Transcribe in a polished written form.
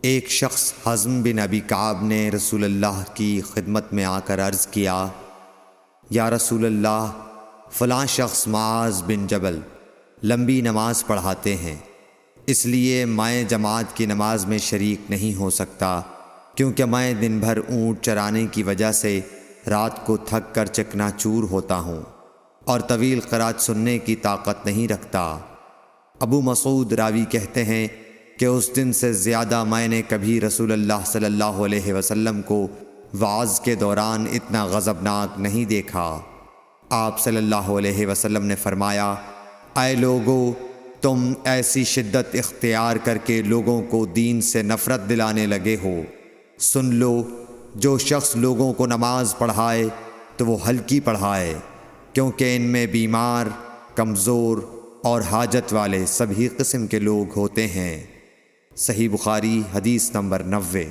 ایک شخص حزم بن ابی کعب نے رسول اللہ کی خدمت میں آ کر عرض کیا، یا رسول اللہ، فلاں شخص معاذ بن جبل لمبی نماز پڑھاتے ہیں، اس لیے میں جماعت کی نماز میں شریک نہیں ہو سکتا، کیونکہ میں دن بھر اونٹ چرانے کی وجہ سے رات کو تھک کر چکنا چور ہوتا ہوں اور طویل قرات سننے کی طاقت نہیں رکھتا۔ ابو مسعود راوی کہتے ہیں کہ اس دن سے زیادہ میں نے کبھی رسول اللہ صلی اللہ علیہ وسلم کو وعظ کے دوران اتنا غضبناک نہیں دیکھا۔ آپ صلی اللہ علیہ وسلم نے فرمایا، اے لوگو، تم ایسی شدت اختیار کر کے لوگوں کو دین سے نفرت دلانے لگے ہو۔ سن لو، جو شخص لوگوں کو نماز پڑھائے تو وہ ہلکی پڑھائے، کیونکہ ان میں بیمار، کمزور اور حاجت والے سبھی قسم کے لوگ ہوتے ہیں۔ صحیح بخاری حدیث نمبر 90۔